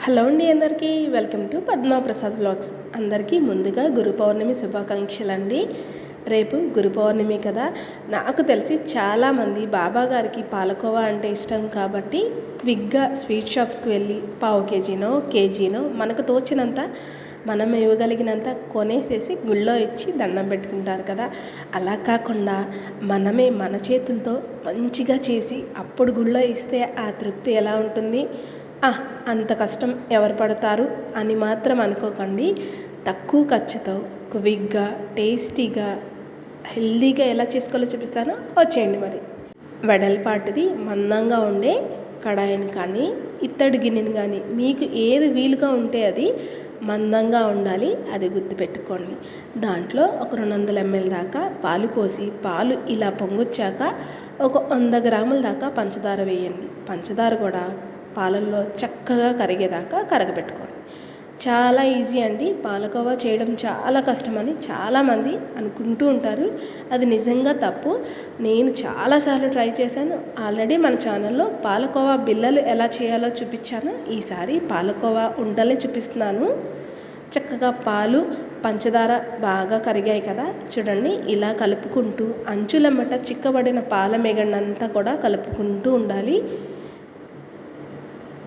Hello అండి, అందరికీ welcome to Padma Prasad vlogs. అందరికీ ముందుగా గురు పౌర్ణమి శుభాకాంక్షలు అండి. రేపు గురు పౌర్ణమి కదా. నాకు తెలిసి చాలామంది బాబా గారికి పాలకోవా అంటే ఇష్టం కాబట్టి క్విక్గా స్వీట్ షాప్స్కి వెళ్ళి పావు కేజీనో కేజీనో మనకు తోచినంత మనం ఇవ్వగలిగినంత కొనేసేసి గుళ్ళో ఇచ్చి దండం పెట్టుకుంటారు కదా. అలా కాకుండా మనమే మన చేతులతో మంచిగా చేసి అప్పుడు గుళ్ళో ఇస్తే ఆ తృప్తి ఎలా ఉంటుంది. అంత కష్టం ఎవరు పడతారు అని మాత్రం అనుకోకండి. తక్కువ ఖర్చుతో క్విక్గా టేస్టీగా హెల్దీగా ఎలా చేసుకోవాలో చూపిస్తానో వచ్చేయండి. మరి వెడల్పాటిది మందంగా ఉండే కడాయిని కానీ ఇత్తడి గిన్నెని కానీ మీకు ఏది వీలుగా ఉంటే అది మందంగా ఉండాలి, అది గుర్తుపెట్టుకోండి. దాంట్లో ఒక 200 ml దాకా పాలు పోసి పాలు ఇలా పొంగొచ్చాక ఒక 100 గ్రాముల దాకా పంచదార వేయండి. పంచదార కూడా పాలల్లో చక్కగా కరిగేదాకా కరగబెట్టుకోండి. చాలా ఈజీ అండి. పాలకోవా చేయడం చాలా కష్టమని చాలామంది అనుకుంటూ ఉంటారు. అది నిజంగా తప్పు. నేను చాలాసార్లు ట్రై చేశాను. ఆల్రెడీ మన ఛానల్లో పాలకోవా బిళ్ళలు ఎలా చేయాలో చూపించాను. ఈసారి పాలకోవా ఉండలే చూపిస్తున్నాను. చక్కగా పాలు పంచదార బాగా కరిగాయి కదా, చూడండి. ఇలా కలుపుకుంటూ అంచులమ్మట చిక్కబడిన పాల మేగడంతా కూడా కలుపుకుంటూ ఉండాలి.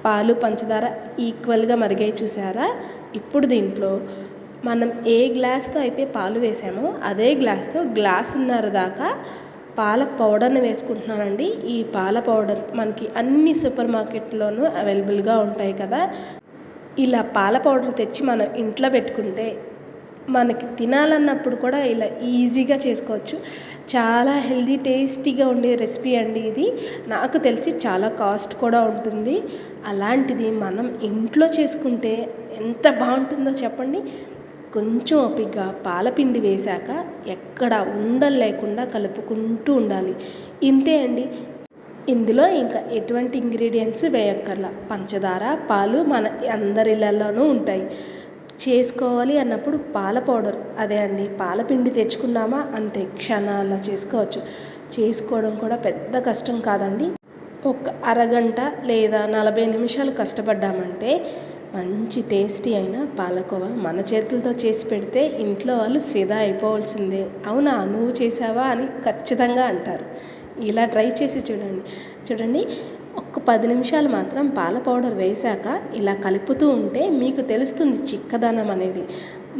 పాలు పంచదార ఈక్వల్గా మరిగాయి చూసారా. ఇప్పుడు దీంట్లో మనం ఏ గ్లాస్తో అయితే పాలు వేసామో అదే గ్లాస్తో గ్లాసున్నర దాకా పాల పౌడర్ని వేసుకుంటున్నానండి. ఈ పాల పౌడర్ మనకి అన్ని సూపర్ మార్కెట్లోనూ అవైలబుల్గా ఉంటాయి కదా. ఇలా పాల పౌడర్ తెచ్చి మనం ఇంట్లో పెట్టుకుంటే మనకి తినాలన్నప్పుడు కూడా ఇలా ఈజీగా చేసుకోవచ్చు. చాలా హెల్దీ టేస్టీగా ఉండే రెసిపీ అండి ఇది. నాకు తెలిసి చాలా కాస్ట్ కూడా ఉంటుంది. అలాంటిది మనం ఇంట్లో చేసుకుంటే ఎంత బాగుంటుందో చెప్పండి. కొంచెం ఓపికగా పాలపిండి వేశాక ఎక్కడ ఉండలు లేకుండా కలుపుకుంటూ ఉండాలి. ఇంతే అండి. ఇందులో ఇంకా ఎటువంటి ఇంగ్రీడియంట్స్ వేయక్కర్లా. పంచదార పాలు మన అందరిళ్ళలోనూ ఉంటాయి. చేసుకోవాలి అన్నప్పుడు పాల పౌడర్ అదే అండి, పాలపిండి తెచ్చుకున్నామా అంతే, క్షణాల్లో చేసుకోవచ్చు. చేసుకోవడం కూడా పెద్ద కష్టం కాదండి. ఒక అరగంట లేదా 40 నిమిషాలు కష్టపడ్డామంటే మంచి టేస్టీ అయిన పాలకోవా మన చేతులతో చేసి పెడితే ఇంట్లో వాళ్ళు ఫిదా అయిపోవాల్సిందే. అవునా, నువ్వు చేసావా అని ఖచ్చితంగా అంటారు. ఇలా ట్రై చేసి చూడండి. ఒక 10 నిమిషాలు మాత్రం పాల పౌడర్ వేశాక ఇలా కలుపుతూ ఉంటే మీకు తెలుస్తుంది చిక్కదనం అనేది.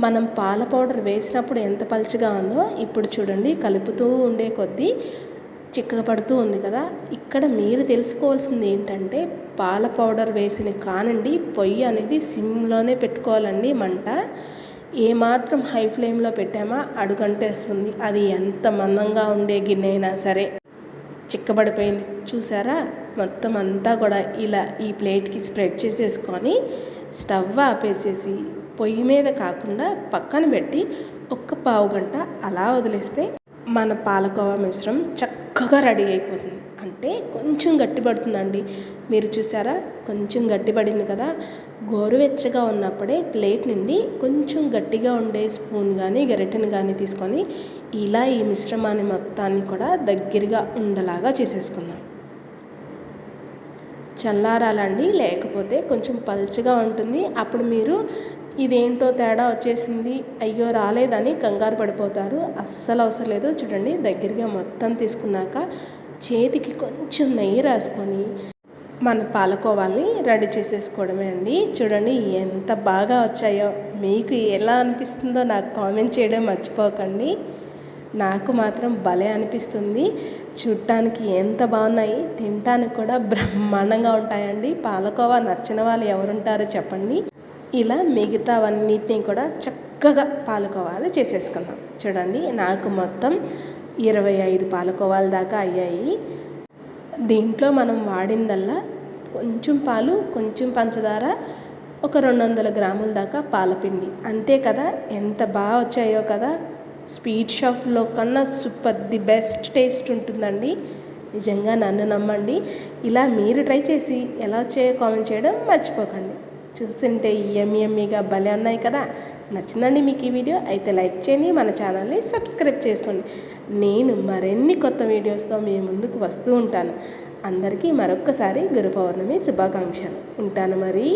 మనం పాల పౌడర్ వేసినప్పుడు ఎంత పలుచగా ఉందో ఇప్పుడు చూడండి, కలుపుతూ ఉండే కొద్దీ చిక్కగా పడుతూ ఉంది కదా. ఇక్కడ మీరు తెలుసుకోవాల్సింది ఏంటంటే పాల పౌడర్ వేసిన కానండి పొయ్యి అనేది సిమ్లోనే పెట్టుకోవాలండి. మంట ఏమాత్రం హై ఫ్లేమ్లో పెట్టామా అడుగంటేస్తుంది. అది ఎంత మందంగా ఉండే గిన్నె అయినా సరే. చిక్కబడిపోయింది చూసారా. మొత్తం అంతా కూడా ఇలా ఈ ప్లేట్కి స్ప్రెడ్ చేసేసుకొని స్టవ్ ఆపేసేసి పొయ్యి మీద కాకుండా పక్కన పెట్టి ఒక పావు గంట అలా వదిలేస్తే మన పాలకోవా మిశ్రమం చక్కగా రెడీ అయిపోతుంది. అంటే కొంచెం గట్టిపడుతుందండి. మీరు చూసారా, కొంచెం గట్టిపడింది కదా. గోరువెచ్చగా ఉన్నప్పుడే ప్లేట్ నుండి కొంచెం గట్టిగా ఉండే స్పూన్ కానీ గరిటెని కానీ తీసుకొని ఇలా ఈ మిశ్రమాన్ని మొత్తాన్ని కూడా దగ్గరగా ఉండలాగా చేసేసుకుందాం. చల్లారాలండి, లేకపోతే కొంచెం పల్చగా ఉంటుంది. అప్పుడు మీరు ఇదేంటో తేడా వచ్చేసింది, అయ్యో రాలేదని కంగారు పడిపోతారు. అస్సలు అవసరం లేదు. చూడండి, దగ్గరగా మొత్తం తీసుకున్నాక చేతికి కొంచెం నెయ్యి రాసుకొని మన పాలకోవాల్ని రెడీ చేసేసుకోవడమే అండి. చూడండి ఎంత బాగా వచ్చాయో. మీకు ఎలా అనిపిస్తుందో నాకు కామెంట్ చేయడం మర్చిపోకండి. నాకు మాత్రం భలే అనిపిస్తుంది. చూడటానికి ఎంత బాగున్నాయి, తినటానికి కూడా బ్రహ్మాండంగా ఉంటాయండి. పాలకోవా నచ్చిన వాళ్ళు ఎవరుంటారో చెప్పండి. ఇలా మిగతావన్నిటినీ కూడా చక్కగా పాలకోవాలు చేసేసుకుందాం. చూడండి, నాకు మొత్తం 25 పాలకోవాల దాకా అయ్యాయి. దీంట్లో మనం వాడిందల్లా కొంచెం పాలు, కొంచెం పంచదార, ఒక 200 గ్రాముల దాకా పాలపిండి, అంతే కదా. ఎంత బాగా వచ్చాయో కదా. స్వీట్ షాప్లో కన్నా సూపర్, ది బెస్ట్ టేస్ట్ ఉంటుందండి. నిజంగా నన్ను నమ్మండి. ఇలా మీరు ట్రై చేసి ఎలా వచ్చాయో కామెంట్ చేయడం మర్చిపోకండి. చూస్తుంటే యమ్మీగా భలే ఉన్నాయి కదా. నచ్చిందండి మీకు ఈ వీడియో అయితే లైక్ చేయండి, మన ఛానల్ని సబ్స్క్రైబ్ చేసుకోండి. నేను మరిన్ని కొత్త వీడియోస్తో మీ ముందుకు వస్తూ ఉంటాను. అందరికీ మరొక్కసారి గురు పౌర్ణమి శుభాకాంక్షలు. ఉంటాను మరి.